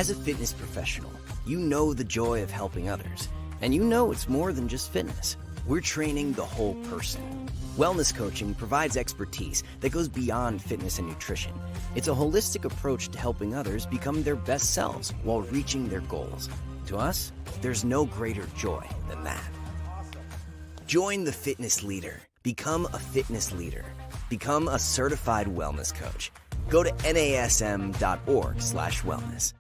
As a fitness professional, you know the joy of helping others, and you know it's more than just fitness. We're training the whole person. Wellness coaching provides expertise that goes beyond fitness and nutrition. It's a holistic approach to helping others become their best selves while reaching their goals. To us, there's no greater joy than that. Join the fitness leader. Become a fitness leader. Become a certified wellness coach. Go to nasm.org/wellness.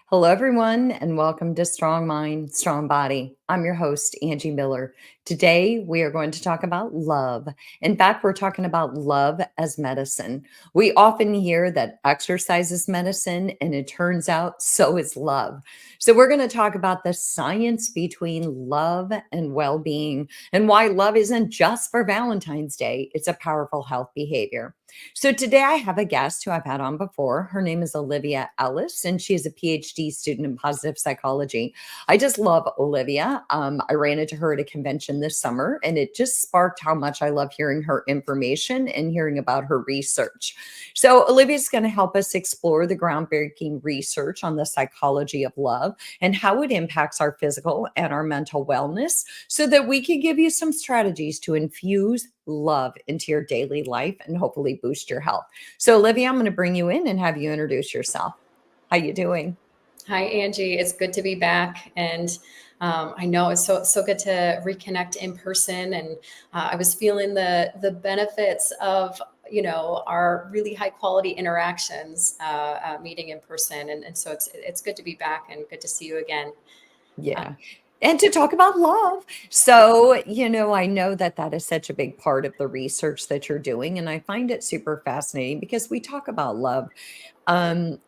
Hello, everyone, and welcome to Strong Mind, Strong Body. I'm your host, Angie Miller. Today, we are going to talk about love. In fact, we're talking about love as medicine. We often hear that exercise is medicine, and it turns out so is love. So we're going to talk about the science between love and well-being and why love isn't just for Valentine's Day. It's a powerful health behavior. So today I have a guest who I've had on before. Her name is Olivia Ellis, and she is a PhD student in positive psychology. I just love Olivia. I ran into her at a convention this summer, and it just sparked how much I love hearing her information and hearing about her research. So Olivia is going to help us explore the groundbreaking research on the psychology of love and how it impacts our physical and our mental wellness so that we can give you some strategies to infuse love into your daily life and hopefully boost your health. So Olivia, I'm going to bring you in and have you introduce yourself. How you doing? Hi, Angie. It's good to be back. And I know it's so good to reconnect in person. And I was feeling the benefits of, our really high quality interactions, meeting in person. And so it's good to be back and good to see you again. Yeah. And to talk about love. So, I know that that is such a big part of the research that you're doing. And I find it super fascinating because we talk about love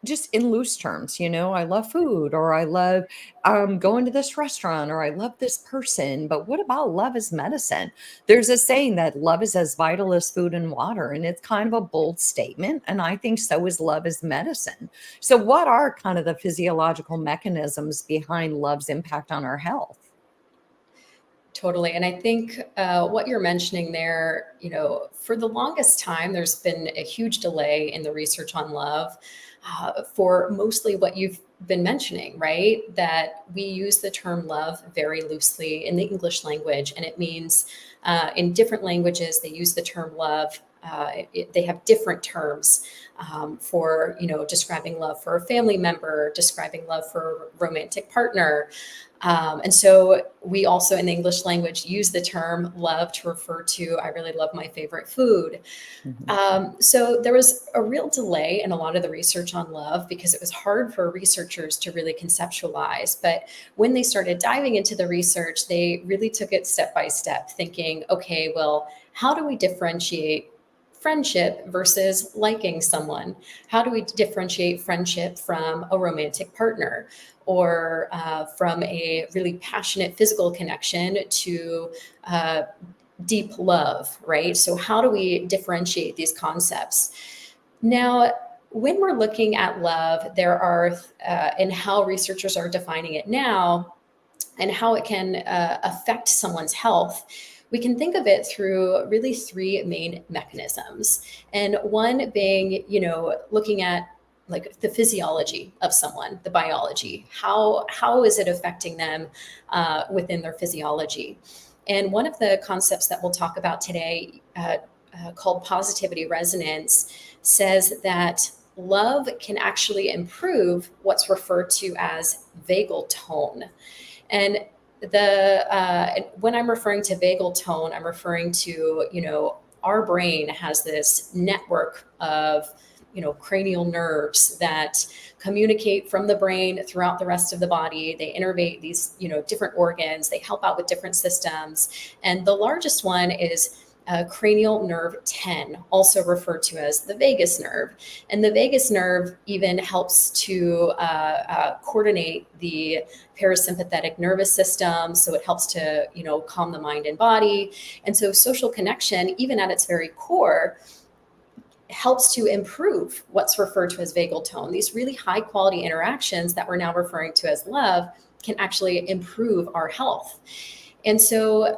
just in loose terms. I love food, or I love going to this restaurant, or I love this person. But what about love as medicine? There's a saying that love is as vital as food and water. And it's kind of a bold statement. And I think so is love as medicine. So what are kind of the physiological mechanisms behind love's impact on our health? Totally. And I think what you're mentioning there, for the longest time, there's been a huge delay in the research on love for mostly what you've been mentioning, right? That we use the term love very loosely in the English language. And it means in different languages, they use the term love. They have different terms for, describing love for a family member, describing love for a romantic partner. And so we also in the English language use the term love to refer to, I really love my favorite food. So there was a real delay in a lot of the research on love because it was hard for researchers to really conceptualize. But when they started diving into the research, they really took it step by step, thinking, okay, well, how do we differentiate friendship versus liking someone? How do we differentiate friendship from a romantic partner, or from a really passionate physical connection to deep love, right? So how do we differentiate these concepts? Now, when we're looking at love, there are, and how researchers are defining it now, and how it can affect someone's health, we can think of it through really three main mechanisms. And one being, looking at like the physiology of someone, the biology. How is it affecting them within their physiology? And one of the concepts that we'll talk about today, called positivity resonance, says that love can actually improve what's referred to as vagal tone. And when I'm referring to vagal tone, I'm referring to, our brain has this network of, cranial nerves that communicate from the brain throughout the rest of the body. They innervate these, different organs. They help out with different systems. And the largest one is cranial nerve 10, also referred to as the vagus nerve. And the vagus nerve even helps to coordinate the parasympathetic nervous system. So it helps to, calm the mind and body. And so social connection, even at its very core, helps to improve what's referred to as vagal tone. These really high quality interactions that we're now referring to as love can actually improve our health. And so,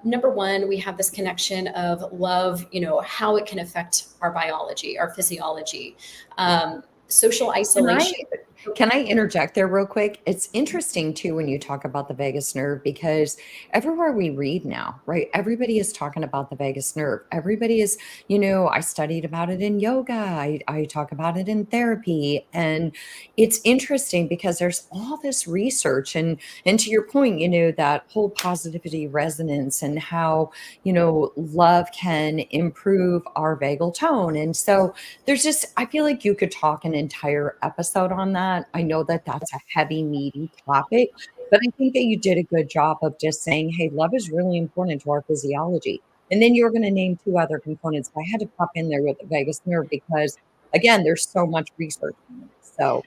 number one, we have this connection of love, how it can affect our biology, our physiology, social Can I isolation. can I interject there real quick? It's interesting too when you talk about the vagus nerve because everywhere we read now, right? Everybody is talking about the vagus nerve. Everybody is, I studied about it in yoga. I talk about it in therapy. And it's interesting because there's all this research and to your point, that whole positivity resonance and how, love can improve our vagal tone. And so there's just, I feel like you could talk an entire episode on that. I know that that's a heavy, meaty topic, but I think that you did a good job of just saying, hey, love is really important to our physiology. And then you're going to name two other components. I had to pop in there with the vagus nerve because, again, there's so much research on it. So,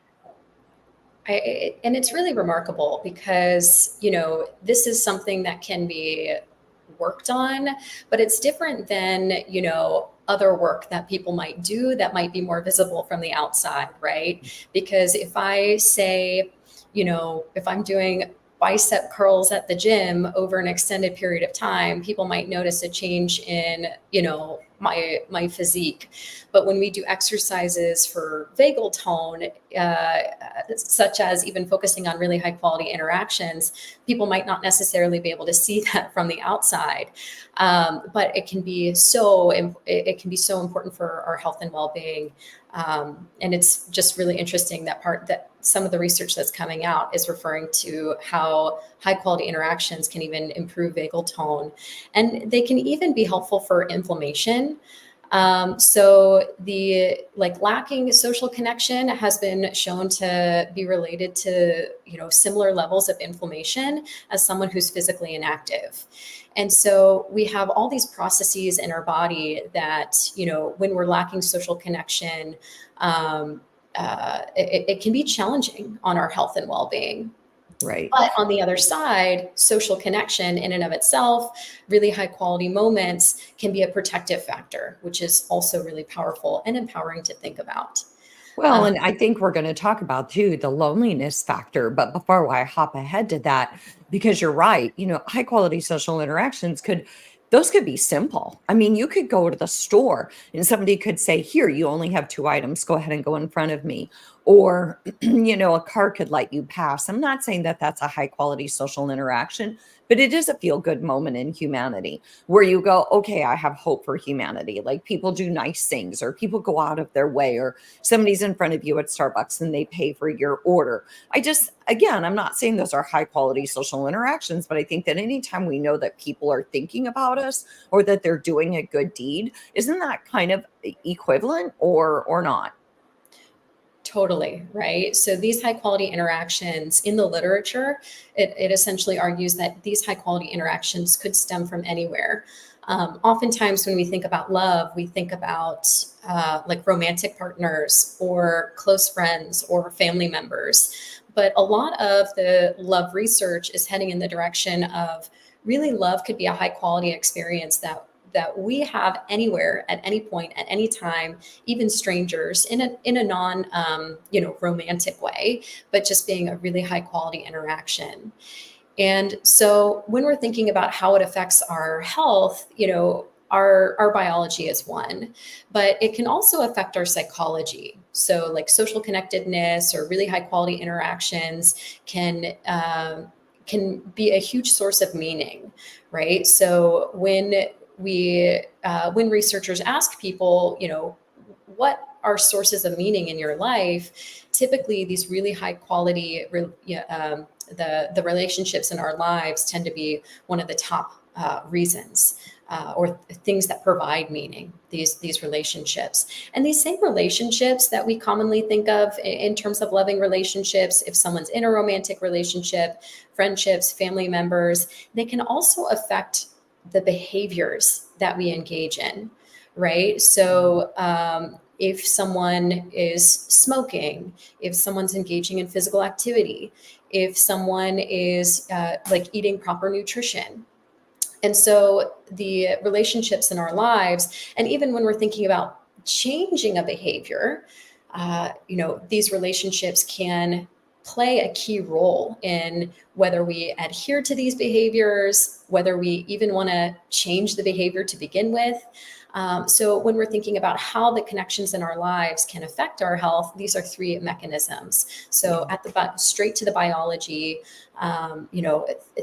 And it's really remarkable because, this is something that can be worked on, but it's different than, other work that people might do that might be more visible from the outside, right? Because if I say, if I'm doing bicep curls at the gym over an extended period of time, people might notice a change in, my physique. But when we do exercises for vagal tone, such as even focusing on really high quality interactions, people might not necessarily be able to see that from the outside. But it can be so important for our health and well-being. And it's just really interesting that some of the research that's coming out is referring to how high quality interactions can even improve vagal tone, and they can even be helpful for inflammation. So the lacking social connection has been shown to be related to, similar levels of inflammation as someone who's physically inactive. And so we have all these processes in our body that, when we're lacking social connection, it can be challenging on our health and well-being. right. But on the other side, social connection in and of itself, really high quality moments can be a protective factor, which is also really powerful and empowering to think about. Well, Um, and I think we're going to talk about too the loneliness factor. But before I hop ahead to that, because you're right, high quality social interactions those could be simple. I mean, you could go to the store and somebody could say, here, you only have two items. Go ahead and go in front of me. Or, a car could let you pass. I'm not saying that that's a high quality social interaction, but it is a feel good moment in humanity where you go, okay, I have hope for humanity. Like people do nice things or people go out of their way or somebody's in front of you at Starbucks and they pay for your order. Again, I'm not saying those are high quality social interactions, but I think that anytime we know that people are thinking about us or that they're doing a good deed, isn't that kind of equivalent or not? Totally, right? So these high quality interactions in the literature, it essentially argues that these high quality interactions could stem from anywhere. Oftentimes, when we think about love, we think about romantic partners or close friends or family members. But a lot of the love research is heading in the direction of really love could be a high quality experience that we have anywhere at any point at any time, even strangers in a non romantic way, but just being a really high quality interaction. And so when we're thinking about how it affects our health, our biology is one, but it can also affect our psychology. So like social connectedness or really high quality interactions can be a huge source of meaning, right? So when researchers ask people, what are sources of meaning in your life, typically these really high quality, the relationships in our lives tend to be one of the top reasons or things that provide meaning, these relationships. And these same relationships that we commonly think of in terms of loving relationships, if someone's in a romantic relationship, friendships, family members, they can also affect the behaviors that we engage in, right? So if someone is smoking, if someone's engaging in physical activity, if someone is eating proper nutrition. And so the relationships in our lives, and even when we're thinking about changing a behavior, these relationships can play a key role in whether we adhere to these behaviors, whether we even want to change the behavior to begin with. So when we're thinking about how the connections in our lives can affect our health, these are three mechanisms. So Yeah. at the straight to the biology,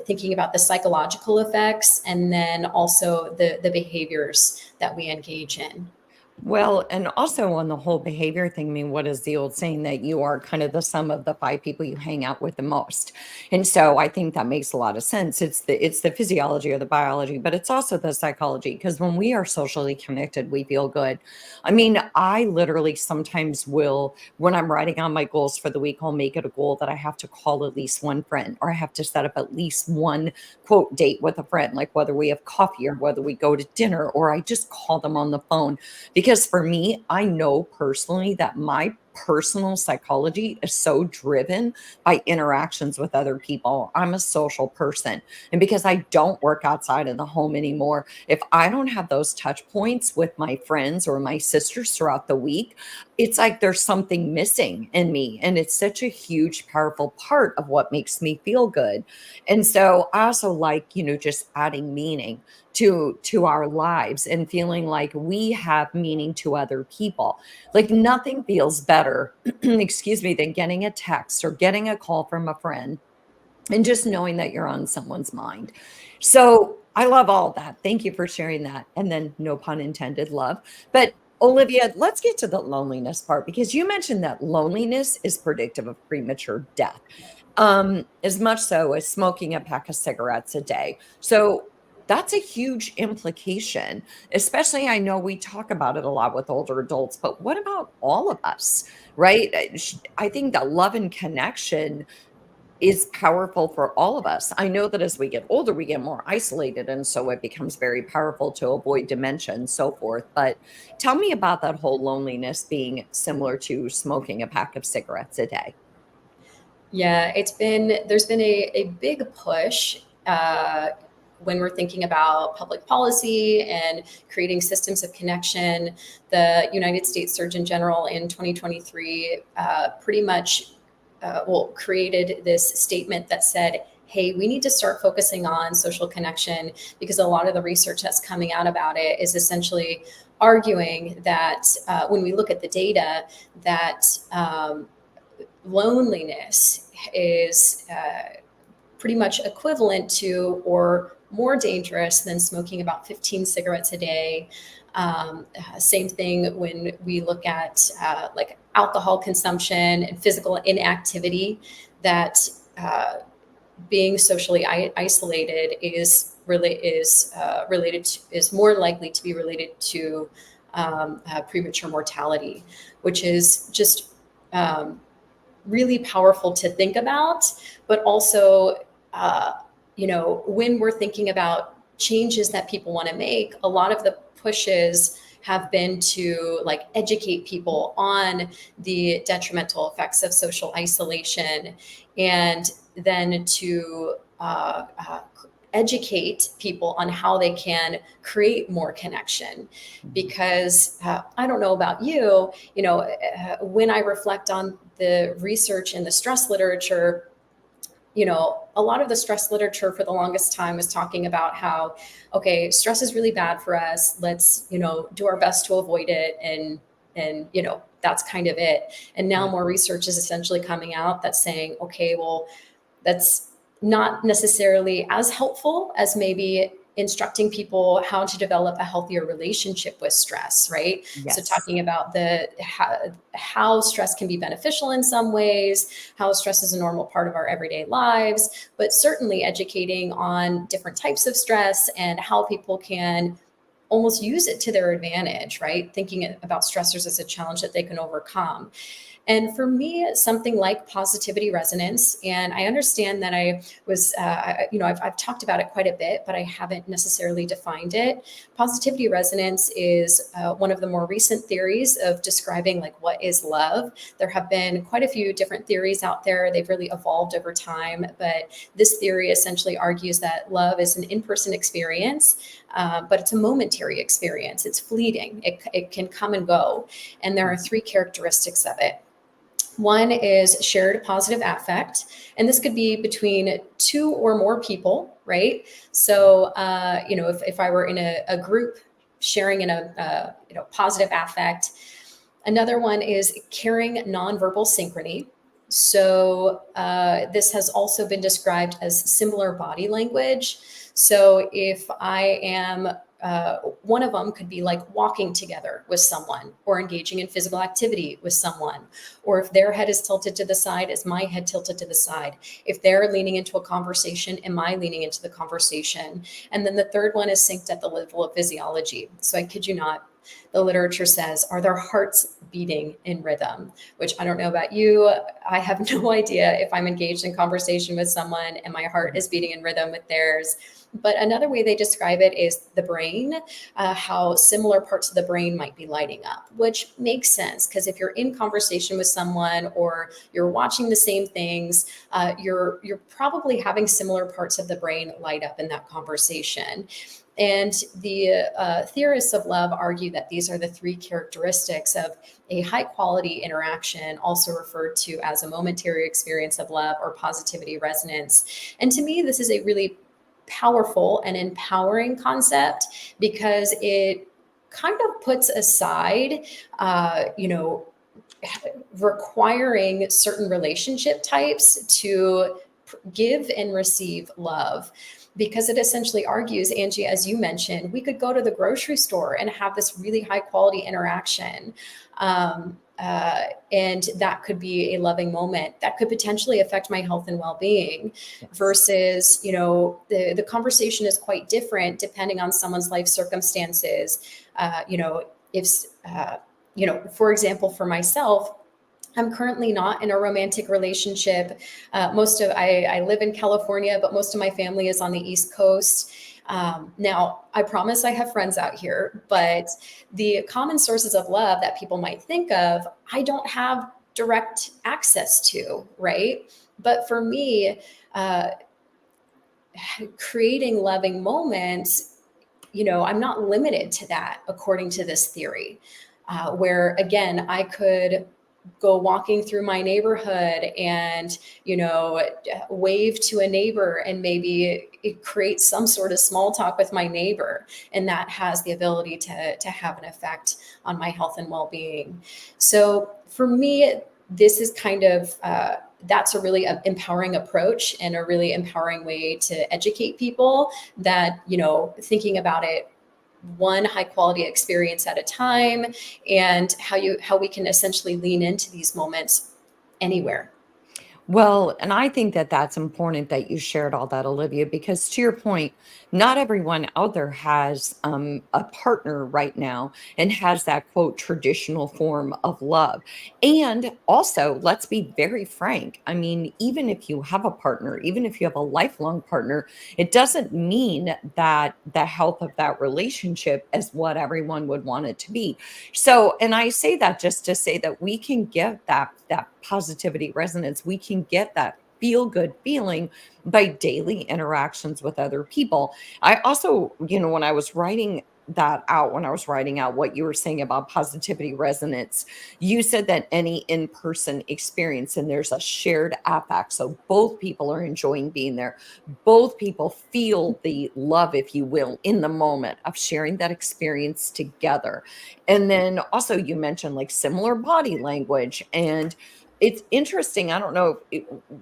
thinking about the psychological effects, and then also the behaviors that we engage in. Well, and also on the whole behavior thing, I mean, what is the old saying that you are kind of the sum of the five people you hang out with the most? And so I think that makes a lot of sense. It's the physiology or the biology, but it's also the psychology because when we are socially connected, we feel good. I mean, I literally sometimes will, when I'm writing on my goals for the week, I'll make it a goal that I have to call at least one friend or I have to set up at least one quote date with a friend, like whether we have coffee or whether we go to dinner or I just call them on the phone because for me, I know personally that my personal psychology is so driven by interactions with other people. I'm a social person. And because I don't work outside of the home anymore, if I don't have those touch points with my friends or my sisters throughout the week, it's like there's something missing in me. And it's such a huge, powerful part of what makes me feel good. And so I also like, just adding meaning to our lives and feeling like we have meaning to other people. Like nothing feels better, excuse me, than getting a text or getting a call from a friend and just knowing that you're on someone's mind. So I love all that. Thank you for sharing that. And then no pun intended, love. But Olivia, let's get to the loneliness part because you mentioned that loneliness is predictive of premature death. As much so as smoking a pack of cigarettes a day. So that's a huge implication, especially I know we talk about it a lot with older adults, but what about all of us, right? I think that love and connection is powerful for all of us. I know that as we get older, we get more isolated. And so it becomes very powerful to avoid dementia and so forth. But tell me about that whole loneliness being similar to smoking a pack of cigarettes a day. Yeah, there's been a big push when we're thinking about public policy and creating systems of connection. The United States Surgeon General in 2023 pretty much created this statement that said, hey, we need to start focusing on social connection because a lot of the research that's coming out about it is essentially arguing that when we look at the data, that loneliness is pretty much equivalent to or more dangerous than smoking about 15 cigarettes a day. Same thing when we look at like alcohol consumption and physical inactivity, that being socially isolated is more likely to be related to premature mortality, which is just really powerful to think about, but also, when we're thinking about changes that people want to make, a lot of the pushes have been to like educate people on the detrimental effects of social isolation, and then to educate people on how they can create more connection. Because I don't know about you, when I reflect on the research in the stress literature, a lot of the stress literature for the longest time was talking about how, okay, stress is really bad for us. Let's, do our best to avoid it. And, that's kind of it. And now Right. more research is essentially coming out that's saying, okay, well, that's not necessarily as helpful as maybe instructing people how to develop a healthier relationship with stress, right? So Yes. talking about how stress can be beneficial in some ways, how stress is a normal part of our everyday lives, but certainly educating on different types of stress and how people can almost use it to their advantage, right? Thinking about stressors as a challenge that they can overcome. And for me, something like positivity resonance, and I understand that I was, I've talked about it quite a bit, but I haven't necessarily defined it. Positivity resonance is one of the more recent theories of describing like what is love. There have been quite a few different theories out there. They've really evolved over time, but this theory essentially argues that love is an in-person experience, but it's a momentary experience. It's fleeting. It can come and go. And there are three characteristics of it. One is shared positive affect, and this could be between two or more people, right? So, if I were in a group sharing in a positive affect. Another one is caring nonverbal synchrony. So this has also been described as similar body language. So if I am one of them could be like walking together with someone or engaging in physical activity with someone, or if their head is tilted to the side, is my head tilted to the side? If they're leaning into a conversation, am I leaning into the conversation? And then the third one is synced at the level of physiology. So I kid you not, the literature says, are their hearts beating in rhythm? Which I don't know about you. I have no idea if I'm engaged in conversation with someone and my heart is beating in rhythm with theirs. But another way they describe it is the brain, how similar parts of the brain might be lighting up, which makes sense because if you're in conversation with someone or you're watching the same things, you're probably having similar parts of the brain light up in that conversation. And the theorists of love argue that these are the three characteristics of a high quality interaction, also referred to as a momentary experience of love or positivity resonance. And to me, this is a really powerful and empowering concept because it kind of puts aside, requiring certain relationship types to give and receive love. Because it essentially argues, Angie, as you mentioned, we could go to the grocery store and have this really high quality interaction. And that could be a loving moment that could potentially affect my health and well-being. Yes. Versus, the conversation is quite different depending on someone's life circumstances. For example, for myself, I'm currently not in a romantic relationship. I live in California, but most of my family is on the East Coast. Now, I promise I have friends out here, but the common sources of love that people might think of, I don't have direct access to, right? But for me, creating loving moments, I'm not limited to that according to this theory, where again, I could go walking through my neighborhood and, wave to a neighbor and maybe it creates some sort of small talk with my neighbor. And that has the ability to have an effect on my health and well-being. So for me, this is kind of, that's a really empowering approach and a really empowering way to educate people that, thinking about it one high quality experience at a time, and how we can essentially lean into these moments anywhere. Well, and I think that that's important that you shared all that, Olivia, because to your point, not everyone out there has a partner right now and has that quote traditional form of love. And also, let's be very frank. I mean, even if you have a partner, even if you have a lifelong partner, it doesn't mean that the health of that relationship is what everyone would want it to be. So, and I say that just to say that we can get that positivity resonance. We can get that feel good feeling by daily interactions with other people. I also, when I was writing that out, when I was writing out what you were saying about positivity resonance, you said that any in-person experience and there's a shared affect. So both people are enjoying being there. Both people feel the love, if you will, in the moment of sharing that experience together. And then also you mentioned like similar body language, and it's interesting. I don't know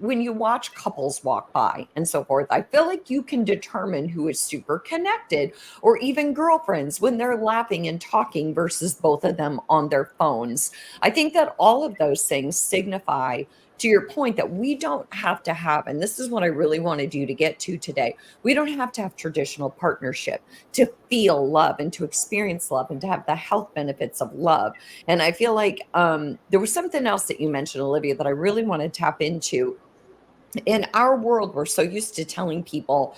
when you watch couples walk by and so forth, I feel like you can determine who is super connected, or even girlfriends when they're laughing and talking versus both of them on their phones. I think that all of those things signify to your point that we don't have to have, and this is what I really wanted you to get to today. We don't have to have traditional partnership to feel love and to experience love and to have the health benefits of love. And I feel like there was something else that you mentioned, Olivia, that I really want to tap into. In our world, we're so used to telling people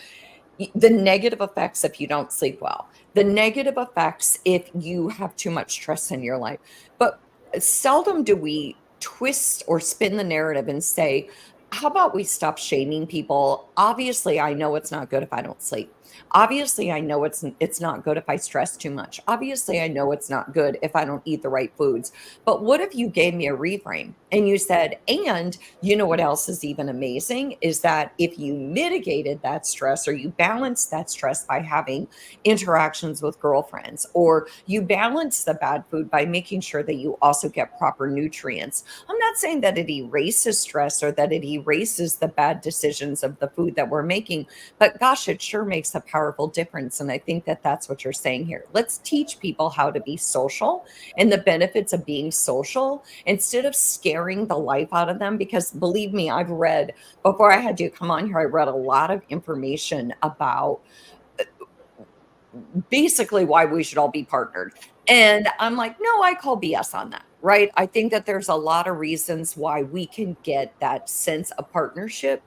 the negative effects if you don't sleep well, the negative effects if you have too much stress in your life. But seldom do we twist or spin the narrative and say, how about we stop shaming people? Obviously, I know it's not good if I don't sleep. Obviously, I know it's not good if I stress too much. Obviously, I know it's not good if I don't eat the right foods. But what if you gave me a reframe and you said, and you know what else is even amazing is that if you mitigated that stress or you balanced that stress by having interactions with girlfriends, or you balance the bad food by making sure that you also get proper nutrients. I'm not saying that it erases stress or that it erases the bad decisions of the food that we're making, but gosh, it sure makes a powerful difference. And I think that that's what you're saying here. Let's teach people how to be social and the benefits of being social instead of scaring the life out of them. Because believe me, I've read, before I had you come on here, I read a lot of information about basically why we should all be partnered. And I'm like, no, I call BS on that, right? I think that there's a lot of reasons why we can get that sense of partnership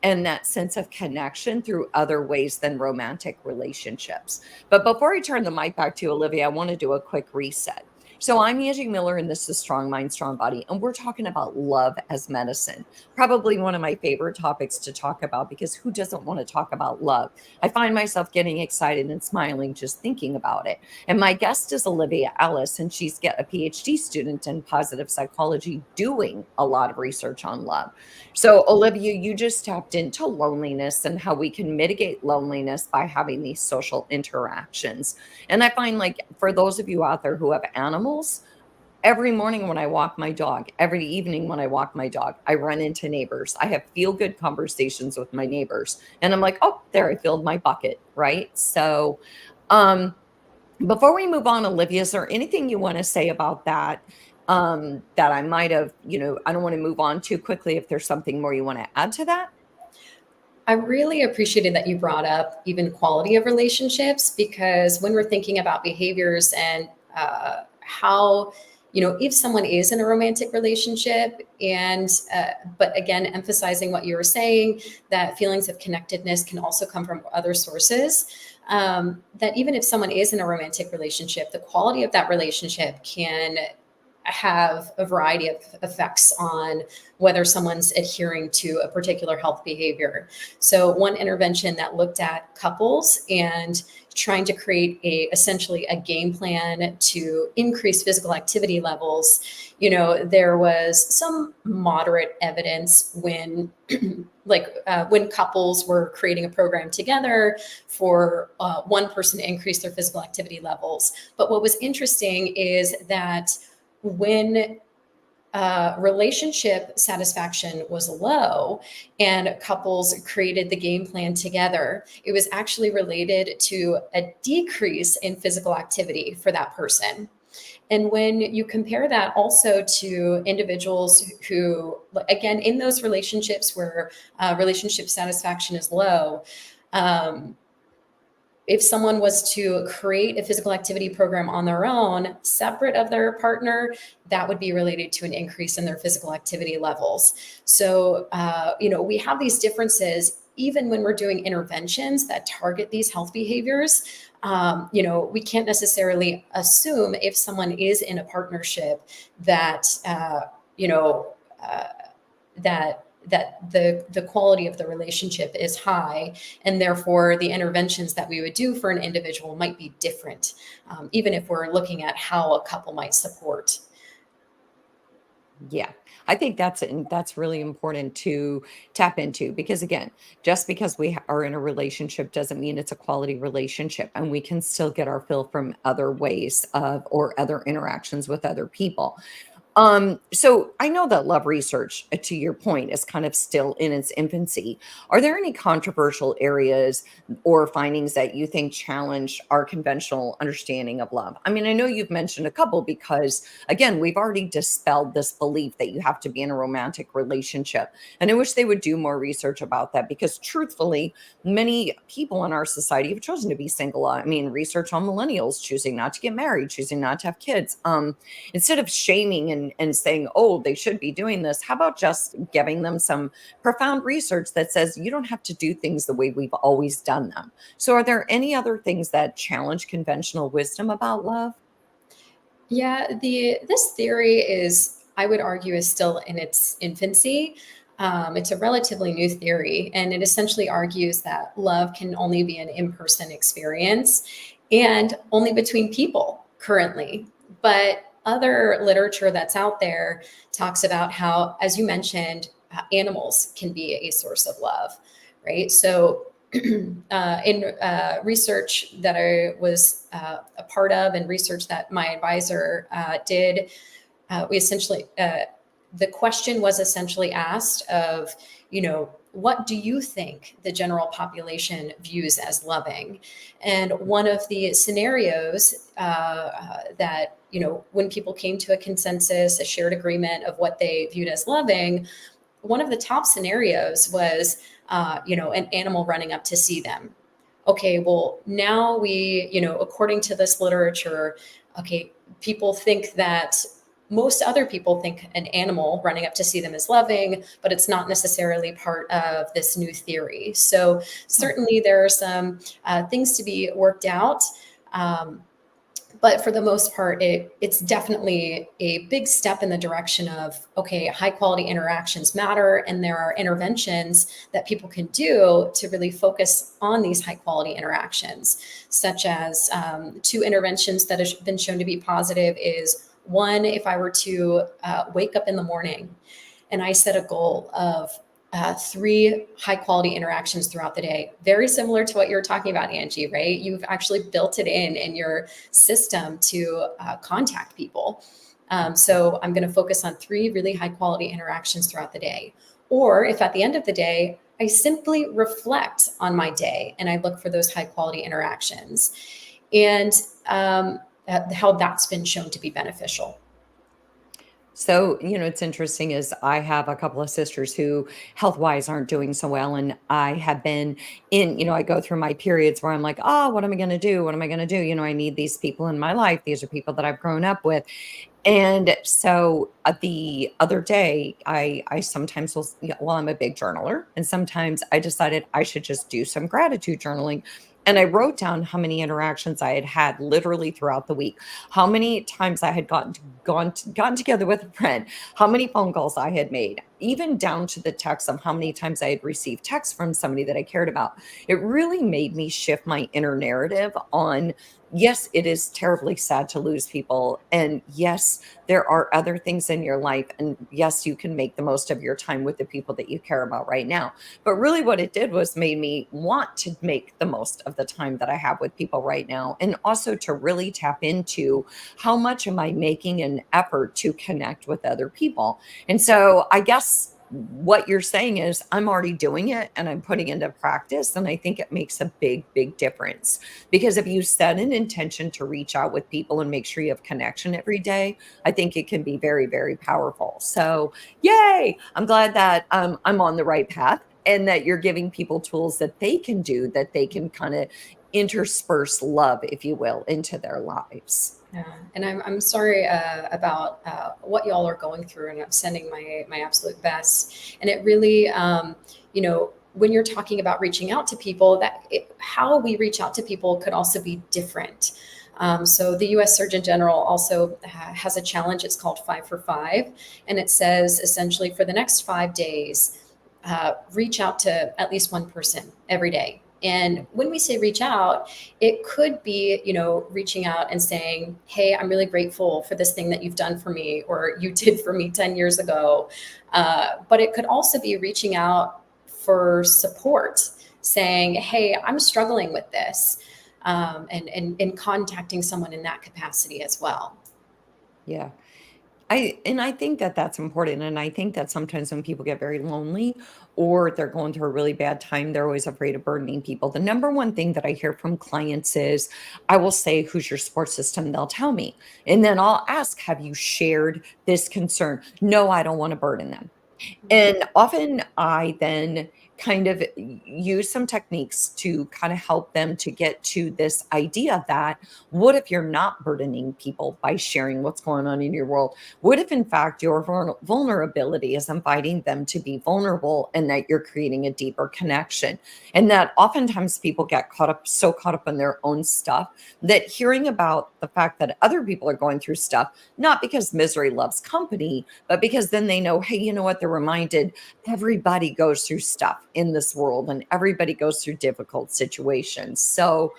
and that sense of connection through other ways than romantic relationships. But before I turn the mic back to you, Olivia, I want to do a quick reset. So I'm Angie Miller, and this is Strong Mind, Strong Body, and we're talking about love as medicine. Probably one of my favorite topics to talk about, because who doesn't want to talk about love? I find myself getting excited and smiling just thinking about it. And my guest is Olivia Ellis, and she's a PhD student in positive psychology doing a lot of research on love. So, Olivia, you just tapped into loneliness and how we can mitigate loneliness by having these social interactions. And I find, like, for those of you out there who have animals, every morning when I walk my dog, every evening when I walk my dog, I run into neighbors. I have feel good conversations with my neighbors. And I'm like, oh, there, I filled my bucket. Right. So, um, before we move on, Olivia, is there anything you want to say about that? That I might have, I don't want to move on too quickly. If there's something more you want to add to that. I really appreciated that you brought up even quality of relationships, because when we're thinking about behaviors and how, if someone is in a romantic relationship and, but again, emphasizing what you were saying, that feelings of connectedness can also come from other sources. That even if someone is in a romantic relationship, the quality of that relationship can have a variety of effects on whether someone's adhering to a particular health behavior. So one intervention that looked at couples and trying to create essentially a game plan to increase physical activity levels, there was some moderate evidence when when couples were creating a program together for one person to increase their physical activity levels. But what was interesting is that when relationship satisfaction was low and couples created the game plan together, it was actually related to a decrease in physical activity for that person. And when you compare that also to individuals who, again, in those relationships where relationship satisfaction is low, if someone was to create a physical activity program on their own, separate of their partner, that would be related to an increase in their physical activity levels. So, we have these differences even when we're doing interventions that target these health behaviors. We can't necessarily assume if someone is in a partnership that, that the quality of the relationship is high, and therefore the interventions that we would do for an individual might be different, even if we're looking at how a couple might support. Yeah, I think that's really important to tap into, because again, just because we are in a relationship doesn't mean it's a quality relationship, and we can still get our fill from other ways of or other interactions with other people. So I know that love research, to your point, is kind of still in its infancy. Are there any controversial areas or findings that you think challenge our conventional understanding of love? I mean, I know you've mentioned a couple because, again, we've already dispelled this belief that you have to be in a romantic relationship. And I wish they would do more research about that because, truthfully, many people in our society have chosen to be single. I mean, research on millennials choosing not to get married, choosing not to have kids. Instead of shaming and saying, oh, they should be doing this, how about just giving them some profound research that says you don't have to do things the way we've always done them? So, are there any other things that challenge conventional wisdom about love? Yeah, the this theory is, I would argue, is still in its infancy. It's a relatively new theory, and it essentially argues that love can only be an in-person experience and only between people currently. But other literature that's out there talks about how, as you mentioned, animals can be a source of love, right? So in research that I was a part of and research that my advisor did, we essentially, the question was essentially asked of, what do you think the general population views as loving? And one of the scenarios that, when people came to a consensus, a shared agreement of what they viewed as loving, one of the top scenarios was, an animal running up to see them. Okay, well, now we, according to this literature, okay, people think that most other people think an animal running up to see them is loving, but it's not necessarily part of this new theory. So certainly there are some things to be worked out. Um, but for the most part, it's definitely a big step in the direction of, okay, high quality interactions matter, and there are interventions that people can do to really focus on these high quality interactions, such as two interventions that have been shown to be positive is one, if I were to wake up in the morning and I set a goal of three high quality interactions throughout the day. Very similar to what you're talking about, Angie, right? You've actually built it in your system to contact people. So I'm going to focus on three really high quality interactions throughout the day. Or if at the end of the day, I simply reflect on my day and I look for those high quality interactions, and how that's been shown to be beneficial. So, it's interesting is I have a couple of sisters who health wise aren't doing so well. And I have been I go through my periods where I'm like, oh, what am I going to do? What am I going to do? I need these people in my life. These are people that I've grown up with. And so the other day, I sometimes will, well, I'm a big journaler, and sometimes I decided I should just do some gratitude journaling. And I wrote down how many interactions I had had literally throughout the week, how many times I had gotten together with a friend, how many phone calls I had made, even down to the text of how many times I had received text from somebody that I cared about. It really made me shift my inner narrative on, yes, it is terribly sad to lose people. And yes, there are other things in your life. And yes, you can make the most of your time with the people that you care about right now. But really, what it did was made me want to make the most of the time that I have with people right now. And also to really tap into how much am I making an effort to connect with other people. And so I guess what you're saying is I'm already doing it and I'm putting into practice. And I think it makes a big, big difference. Because if you set an intention to reach out with people and make sure you have connection every day, I think it can be very, very powerful. So, yay! I'm glad that I'm on the right path and that you're giving people tools that they can do, that they can kind of intersperse love, if you will, into their lives. Yeah, and I'm sorry about what y'all are going through, and I'm sending my absolute best. And it really, when you're talking about reaching out to people, how we reach out to people could also be different. So the U.S. Surgeon General also has a challenge. It's called 5 for 5, and it says essentially for the next 5 days, reach out to at least one person every day. And when we say reach out, it could be, reaching out and saying, hey, I'm really grateful for this thing that you've done for me, or you did for me 10 years ago. But it could also be reaching out for support, saying, hey, I'm struggling with this, and contacting someone in that capacity as well. Yeah. I think that that's important, and I think that sometimes when people get very lonely or they're going through a really bad time, they're always afraid of burdening people. The number one thing that I hear from clients is, I will say, "Who's your support system?" They'll tell me, and then I'll ask, "Have you shared this concern?" "No, I don't wanna burden them." And often I then kind of use some techniques to kind of help them to get to this idea that what if you're not burdening people by sharing what's going on in your world? What if, in fact, your vulnerability is inviting them to be vulnerable and that you're creating a deeper connection? And that oftentimes people get so caught up in their own stuff that hearing about the fact that other people are going through stuff, not because misery loves company, but because then they know, hey, you know what? They're reminded everybody goes through stuff in this world and everybody goes through difficult situations. So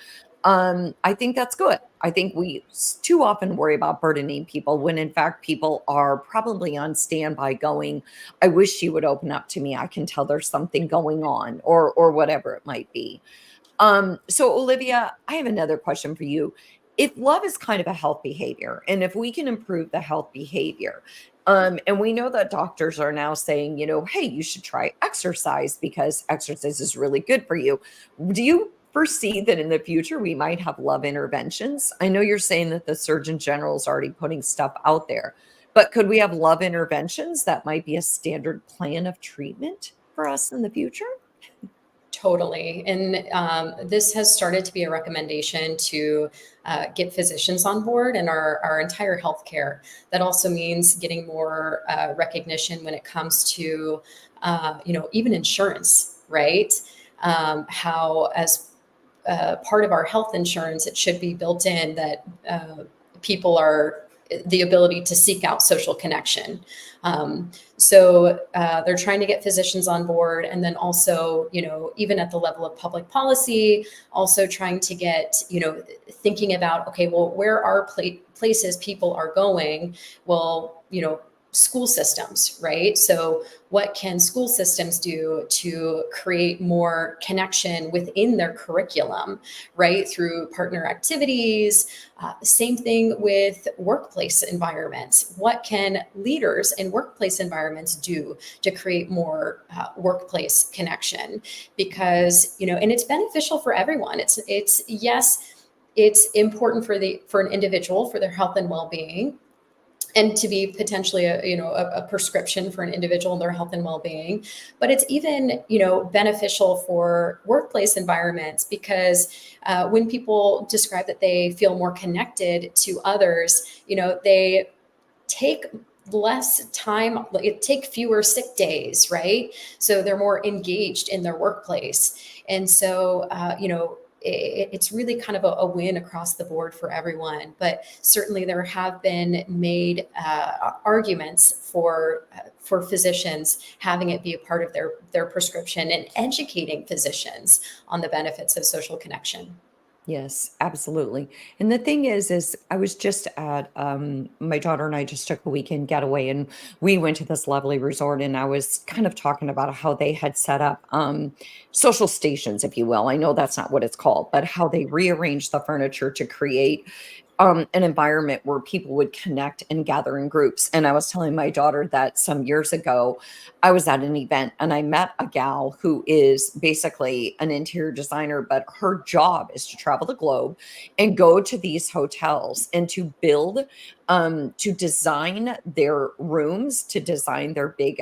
I think that's good. I think we too often worry about burdening people when in fact people are probably on standby going, I wish she would open up to me. I can tell there's something going on or whatever it might be. So Olivia, I have another question for you. If love is kind of a health behavior, and if we can improve the health behavior, and we know that doctors are now saying, hey, you should try exercise because exercise is really good for you. Do you foresee that in the future we might have love interventions? I know you're saying that the Surgeon General is already putting stuff out there, but could we have love interventions that might be a standard plan of treatment for us in the future? Totally. And this has started to be a recommendation to get physicians on board and our entire healthcare. That also means getting more recognition when it comes to, even insurance, right? How, as part of our health insurance, it should be built in that people are the ability to seek out social connection. So they're trying to get physicians on board, and then also, even at the level of public policy, also trying to get, thinking about, okay, well, where are places people are going? Well, school systems, right? So what can school systems do to create more connection within their curriculum, right? Through partner activities. Same thing with workplace environments. What can leaders in workplace environments do to create more workplace connection? Because, and it's beneficial for everyone. It's yes, it's important for an individual, for their health and well-being, and to be potentially a prescription for an individual and their health and well-being. But it's even beneficial for workplace environments, because when people describe that they feel more connected to others, they take less time, take fewer sick days, right? So they're more engaged in their workplace. And so it's really kind of a win across the board for everyone. But certainly there have been made arguments for physicians having it be a part of their prescription, and educating physicians on the benefits of social connection. Yes, absolutely. And the thing is I was just at my daughter and I just took a weekend getaway and we went to this lovely resort and I was kind of talking about how they had set up social stations, if you will. I know that's not what it's called, but how they rearranged the furniture to create an environment where people would connect and gather in groups. And I was telling my daughter that some years ago, I was at an event and I met a gal who is basically an interior designer, but her job is to travel the globe and go to these hotels and to build, to design their rooms, to design their big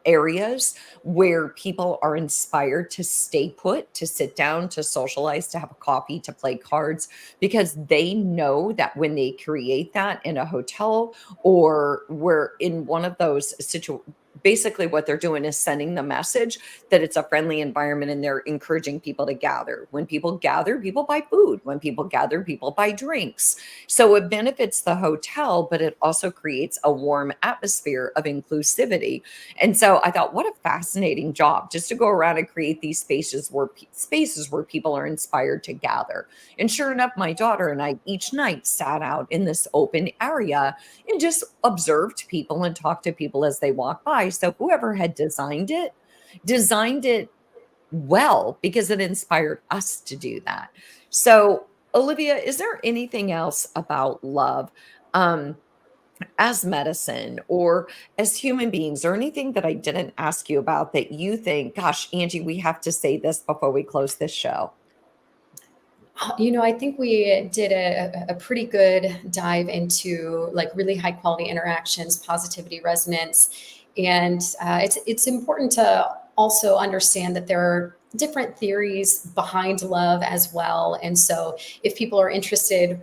areas where people are inspired to stay put, to sit down, to socialize, to have a coffee, to play cards, because they know that when they create that in a hotel or we're in one of those situations, basically what they're doing is sending the message that it's a friendly environment and they're encouraging people to gather. When people gather, people buy food. When people gather, people buy drinks. So it benefits the hotel, but it also creates a warm atmosphere of inclusivity. And so I thought, what a fascinating job just to go around and create these spaces where people are inspired to gather. And sure enough, my daughter and I each night sat out in this open area and just observed people and talked to people as they walked by. So whoever had designed it well because it inspired us to do that. So, Olivia, is there anything else about love? Um, as medicine or as human beings, or anything that I didn't ask you about that you think, gosh, Angie, we have to say this before we close this show? I think we did a pretty good dive into like really high quality interactions, positivity, resonance, and it's important to also understand that there are different theories behind love as well. And so, if people are interested,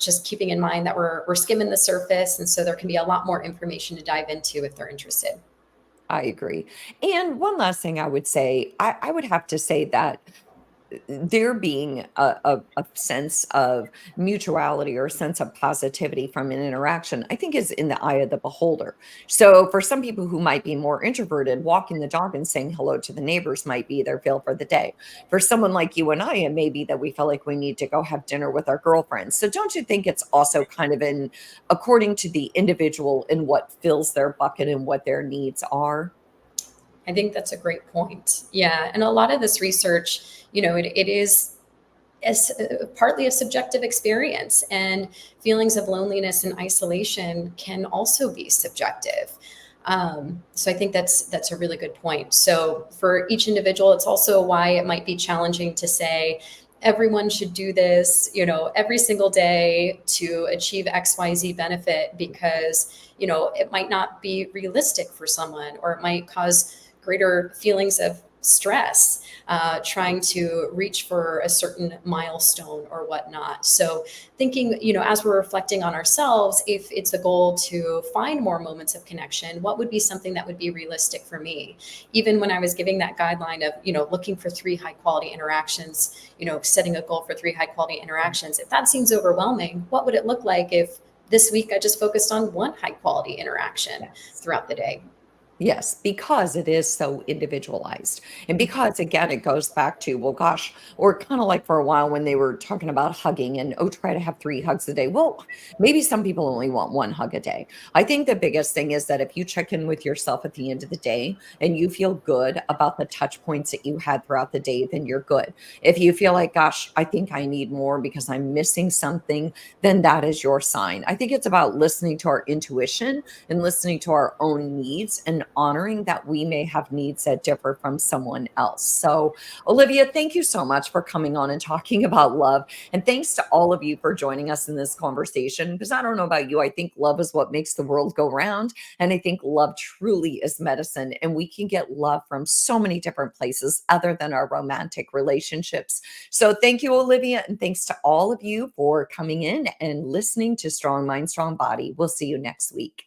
just keeping in mind that we're skimming the surface, and so there can be a lot more information to dive into if they're interested. I agree. And one last thing I would say, I would have to say that there being a sense of mutuality or a sense of positivity from an interaction, I think is in the eye of the beholder. So for some people who might be more introverted, walking the dog and saying hello to the neighbors might be their fill for the day. For someone like you and I, it may be that we feel like we need to go have dinner with our girlfriends. So don't you think it's also kind of in according to the individual and what fills their bucket and what their needs are? I think that's a great point. Yeah, and a lot of this research, it is as partly a subjective experience, and feelings of loneliness and isolation can also be subjective. So I think that's a really good point. So for each individual, it's also why it might be challenging to say everyone should do this, every single day to achieve XYZ benefit, because it might not be realistic for someone, or it might cause greater feelings of stress trying to reach for a certain milestone or whatnot. So thinking, as we're reflecting on ourselves, if it's a goal to find more moments of connection, what would be something that would be realistic for me? Even when I was giving that guideline of, looking for 3 high quality interactions, setting a goal for 3 high quality interactions, if that seems overwhelming, what would it look like if this week I just focused on 1 high quality interaction Yes. throughout the day? Yes, because it is so individualized. And because again, it goes back to, well, gosh, or kind of like for a while when they were talking about hugging and, oh, try to have 3 hugs a day. Well, maybe some people only want 1 hug a day. I think the biggest thing is that if you check in with yourself at the end of the day and you feel good about the touch points that you had throughout the day, then you're good. If you feel like, gosh, I think I need more because I'm missing something, then that is your sign. I think it's about listening to our intuition and listening to our own needs and honoring that we may have needs that differ from someone else. So, Olivia, thank you so much for coming on and talking about love. And thanks to all of you for joining us in this conversation. Because I don't know about you, I think love is what makes the world go round. And I think love truly is medicine. And we can get love from so many different places other than our romantic relationships. So, thank you, Olivia. And thanks to all of you for coming in and listening to Strong Mind, Strong Body. We'll see you next week.